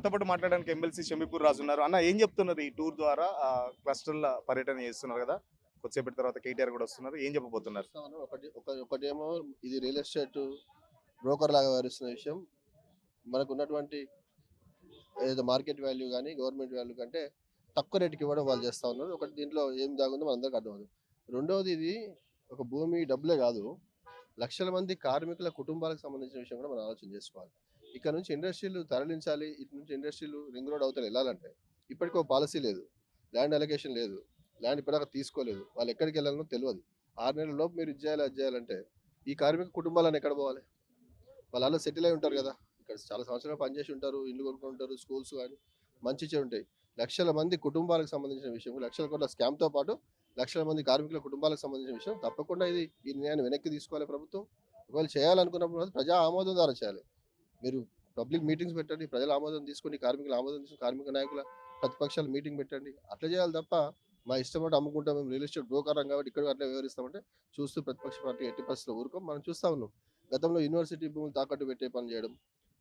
మనతో పాటు మాట్లాడడానికి ఎమ్మెల్సీ షమీపూర్ రాజు ఉన్నారు. అన్న ఏం చెప్తున్నారు ఈ టూర్ ద్వారా క్లస్టర్ల పర్యటన చేస్తున్నారు కదా, కొద్దిసేపటి తర్వాత కేటీఆర్ కూడా వస్తున్నారు, ఏం చెప్పబోతున్నారు? ఒకటేమో ఇది రియల్ ఎస్టేట్ బ్రోకర్ లాగా వ్యవహరిస్తున్న విషయం. మనకు ఉన్నటువంటి ఏదో మార్కెట్ వాల్యూ కానీ గవర్నమెంట్ వాల్యూ కంటే తక్కువ రేటుకి ఇవ్వడం వాళ్ళు చేస్తూ ఉన్నారు. ఒకటి దీంట్లో ఏం దాగుందో మనందరికీ అర్థమవుతుంది. రెండవది, ఇది ఒక భూమి డబ్బులే కాదు, లక్షల మంది కార్మికుల కుటుంబాలకు సంబంధించిన విషయం కూడా మనం ఆలోచన చేసుకోవాలి. ఇక్కడ నుంచి ఇండస్ట్రీలు తరలించాలి, ఇటు నుంచి ఇండస్ట్రీలు రింగ్ రోడ్ అవతల వెళ్ళాలంటే ఇప్పటికీ ఒక పాలసీ లేదు, ల్యాండ్ అలొకేషన్ లేదు, ల్యాండ్ ఇప్పటిదాకా తీసుకోలేదు, వాళ్ళు ఎక్కడికి వెళ్ళాలనో తెలియదు. 6 నెలల లోపు మీరు ఇది చేయాలి అది చేయాలంటే ఈ కార్మిక కుటుంబాలను ఎక్కడ పోవాలి? వాళ్ళు అలా సెటిల్ అయి ఉంటారు కదా, ఇక్కడ చాలా సంవత్సరాలు పనిచేసి ఉంటారు, ఇల్లు కొనుక్కుంటారు, స్కూల్స్ కానీ మంచి ఉంటాయి. లక్షల మంది కుటుంబాలకు సంబంధించిన విషయం, లక్షల కోట్ల స్కామ్తో పాటు లక్షల మంది కార్మికుల కుటుంబాలకు సంబంధించిన విషయం. తప్పకుండా ఈ నిర్ణయాన్ని వెనక్కి తీసుకోవాలి ప్రభుత్వం. ఒకవేళ చేయాలనుకున్నప్పుడు ప్రజా ఆమోదం ద్వారా చేయాలి. మీరు పబ్లిక్ మీటింగ్స్ పెట్టండి, ప్రజల ఆమోదం తీసుకొని, కార్మికుల ఆమోదం తీసుకొని, కార్మిక నాయకుల ప్రతిపక్షాల మీటింగ్ పెట్టండి. అట్లా చేయాలి తప్ప మా ఇష్టం అంటే అమ్ముకుంటాం, మేము రియల్ ఎస్టేట్ బ్రోకరం కాబట్టి ఇక్కడ అట్లా వ్యవహరిస్తామంటే చూస్తూ ప్రతిపక్ష పార్టీ ఎట్టి పరిస్థితుల్లో ఊరుకోం. మనం చూస్తూ ఉన్నాం, గతంలో యూనివర్సిటీ భూములు తాకట్టు పెట్టే పని చేయడం,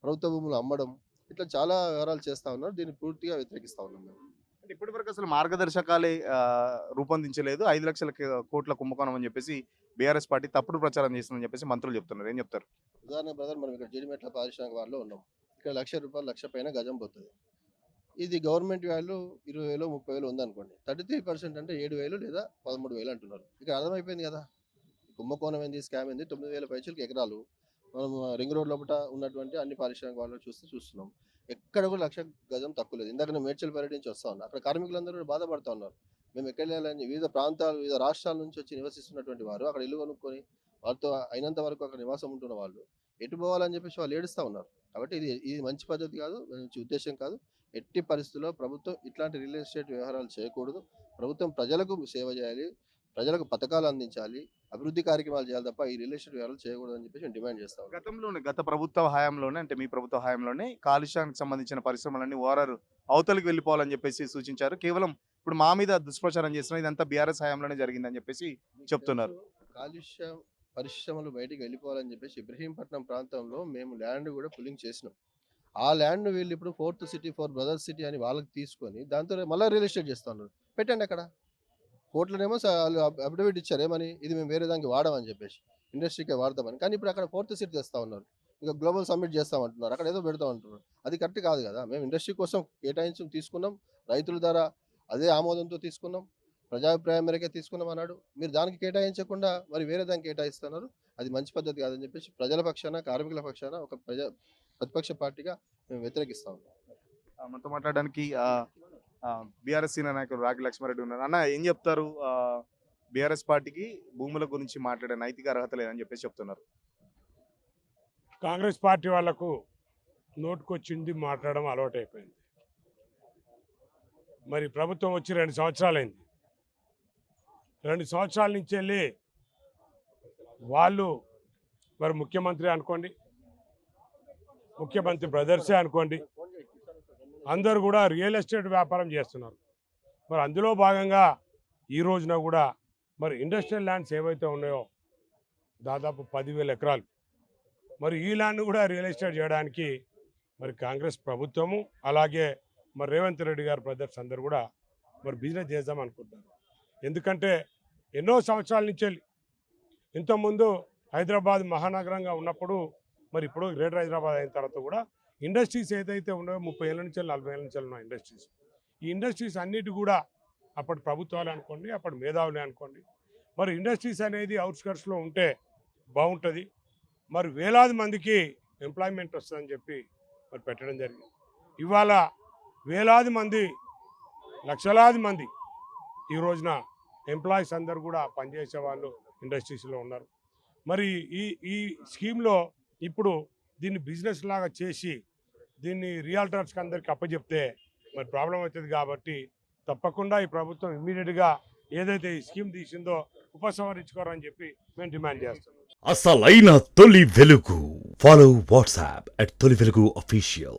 ప్రభుత్వ భూములు అమ్మడం, ఇట్లా చాలా వ్యవహారాలు చేస్తూ ఉన్నారు. దీన్ని పూర్తిగా వ్యతిరేకిస్తూ ఉన్నాం మేము. అంటే ఇప్పటివరకు అసలు మార్గదర్శకాలే రూపొందించలేదు, 5 లక్షల కోట్ల కుంభకోణం అని చెప్పేసి బీఆర్ఎస్ పార్టీ తప్పుడు ప్రచారం చేస్తుందని చెప్పేసి మంత్రులు చెప్తున్నారు, ఏం చెప్తారు? ఉదాహరణ బ్రదర్, మనం ఇక్కడ జీడిమెట్ల పారిశ్రామిక వారిలో ఉన్నాం. ఇక్కడ ₹1,00,000 1,00,000 పైన గజం పోతుంది. ఇది గవర్నమెంట్ వాల్యూ 20,000 30,000 ఉందనుకోండి, 33% అంటే 7,000 లేదా 13,000 అంటున్నారు. ఇక్కడ అర్థమైపోయింది కదా, కుంభకోణం ఏంది, స్కామ్ ఏంది. 9,000 పైచలకి ఎకరాలు మనం రింగ్ రోడ్ లోపల ఉన్నటువంటి అన్ని పారిశ్రామిక వాళ్ళు చూస్తున్నాం. ఎక్కడ కూడా 1,00,000 గజం తక్కువ లేదు. ఇందాక నేను మేడ్చల్ పర్యటించి వస్తా ఉన్నా, అక్కడ కార్మికులందరూ కూడా బాధపడుతూ ఉన్నారు. మేము ఎక్కడ వెళ్ళాలని, వివిధ ప్రాంతాలు వివిధ రాష్ట్రాల నుంచి వచ్చి నివసిస్తున్నటువంటి వారు అక్కడ ఇల్లు కొనుక్కొని వాళ్ళతో అయినంత వరకు అక్కడ నివాసం ఉంటున్న వాళ్ళు ఎటు పోవాలని చెప్పేసి వాళ్ళు ఏడుస్తూ ఉన్నారు. కాబట్టి ఇది మంచి పద్ధతి కాదు, మంచి ఉద్దేశం కాదు. ఎట్టి పరిస్థితుల్లో ప్రభుత్వం ఇట్లాంటి రియల్ ఎస్టేట్ వ్యవహారాలు చేయకూడదు. ప్రభుత్వం ప్రజలకు సేవ చేయాలి, ప్రజలకు పథకాలు అందించాలి, అభివృద్ధి కార్యక్రమాలు చేయాలి తప్ప ఈ రియల్ ఎస్టేట్ వ్యవహారాలు చేయకూడదు అని చెప్పేసి డిమాండ్ చేస్తాం. గత ప్రభుత్వ హయాంలోనే, అంటే మీ ప్రభుత్వ హయాంలోనే కాలుష్యానికి సంబంధించిన పరిశ్రమలన్నీ ఓరారు అవతలికి వెళ్ళిపోవాలని చెప్పేసి సూచించారు. కేవలం ఇప్పుడు మా మీద దుష్ప్రచారం చేస్తున్నారు, ఇదంతా బీఆర్ఎస్ హయాంలోనే జరిగిందని చెప్పేసి చెప్తున్నారు. కాలుష్య పరిశ్రమలు బయటికి వెళ్ళిపోవాలని చెప్పేసి ఇబ్రహీంపట్నం ప్రాంతంలో మేము ల్యాండ్ కూడా పుల్లింగ్ చేసినాం. ఆ ల్యాండ్ వీళ్ళు ఇప్పుడు 4th సిటీ 4 బ్రదర్స్ సిటీ అని వాళ్ళకి తీసుకొని దాంతో మళ్ళీ రియల్ ఎస్టేట్ చేస్తున్నారు. పెట్టండి, అక్కడ కోర్టులోనేమో అఫిడవిట్ ఇచ్చారు ఏమని, ఇది మేము వేరే దానికి వాడమని చెప్పేసి, ఇండస్ట్రీకే వాడతామని. కానీ ఇప్పుడు అక్కడ 4th సిటీ తెస్తా ఉన్నారు, ఇంకా గ్లోబల్ సమ్మిట్ చేస్తామంటున్నారు, అక్కడ ఏదో పెడతాం అంటున్నారు. అది కరెక్ట్ కాదు కదా. మేము ఇండస్ట్రీ కోసం కేటాయించి తీసుకున్నాం, రైతుల ద్వారా అదే ఆమోదంతో తీసుకున్నాం, ప్రజాభిప్రాయం మేరకే తీసుకున్నాం అన్నాడు. మీరు దానికి కేటాయించకుండా మరి వేరే దానికి కేటాయిస్తున్నారు, అది మంచి పద్ధతి కాదని చెప్పేసి ప్రజల పక్షాన కార్మికుల పక్షాన ఒక ప్రతిపక్ష పార్టీగా మేము వ్యతిరేకిస్తాం. మనతో మాట్లాడడానికి బీఆర్ఎస్ సీనియర్ నాయకులు రాగి లక్ష్మారెడ్డి ఉన్నారు. అన్న ఏం చెప్తారు? బీఆర్ఎస్ పార్టీకి భూముల గురించి మాట్లాడే నైతిక అర్హత లేదని చెప్పేసి చెప్తున్నారు. కాంగ్రెస్ పార్టీ వాళ్లకు నోటుకొచ్చింది మాట్లాడడం అలవాటైపోయింది. మరి ప్రభుత్వం వచ్చి 2 సంవత్సరాలైంది. 2 సంవత్సరాల నుంచి వెళ్ళి వాళ్ళు మరి ముఖ్యమంత్రి అనుకోండి, ముఖ్యమంత్రి బ్రదర్సే అనుకోండి, అందరూ కూడా రియల్ ఎస్టేట్ వ్యాపారం చేస్తున్నారు. మరి అందులో భాగంగా ఈ రోజున కూడా మరి ఇండస్ట్రియల్ ల్యాండ్స్ ఏవైతే ఉన్నాయో దాదాపు 10,000 ఎకరాలు, మరి ఈ ల్యాండ్ కూడా రియల్ ఎస్టేట్ చేయడానికి మరి కాంగ్రెస్ ప్రభుత్వము అలాగే మరి రేవంత్ రెడ్డి గారు బ్రదర్స్ అందరూ కూడా మరి బిజినెస్ చేద్దాం అనుకుంటున్నారు. ఎందుకంటే ఎన్నో సంవత్సరాల నుంచి ఇంతకుముందు హైదరాబాద్ మహానగరంగా ఉన్నప్పుడు, మరి ఇప్పుడు గ్రేటర్ హైదరాబాద్ అయిన తర్వాత కూడా ఇండస్ట్రీస్ ఏదైతే ఉన్నాయో 30 ఏళ్ళ నుంచి 40 ఏళ్ళ నుంచి ఉన్న ఇండస్ట్రీస్, ఈ ఇండస్ట్రీస్ అన్నిటి కూడా అప్పటి ప్రభుత్వాలు అనుకోండి, అప్పటి మేధావులే అనుకోండి, మరి ఇండస్ట్రీస్ అనేది అవుట్స్కర్ట్స్లో ఉంటే బాగుంటుంది, మరి వేలాది మందికి ఎంప్లాయ్మెంట్ వస్తుందని చెప్పి మరి పెట్టడం జరిగింది. ఇవాళ వేలాది మంది, లక్షలాది మంది ఈ రోజున ఎంప్లాయీస్ అందరు కూడా పనిచేసే వాళ్ళు ఇండస్ట్రీస్లో ఉన్నారు. మరి ఈ స్కీమ్లో ఇప్పుడు దీన్ని బిజినెస్ లాగా చేసి దీన్ని రియల్టర్స్కి అందరికి అప్పచెప్తే మరి ప్రాబ్లం అవుతుంది. కాబట్టి తప్పకుండా ఈ ప్రభుత్వం ఇమ్మీడియట్గా ఏదైతే ఈ స్కీమ్ తీసిందో ఉపసంహరించుకోరని చెప్పి మేము డిమాండ్ చేస్తున్నాం. అసలైన తొలి వెలుగు. ఫాలో వాట్సాప్ @తొలి వెలుగు official.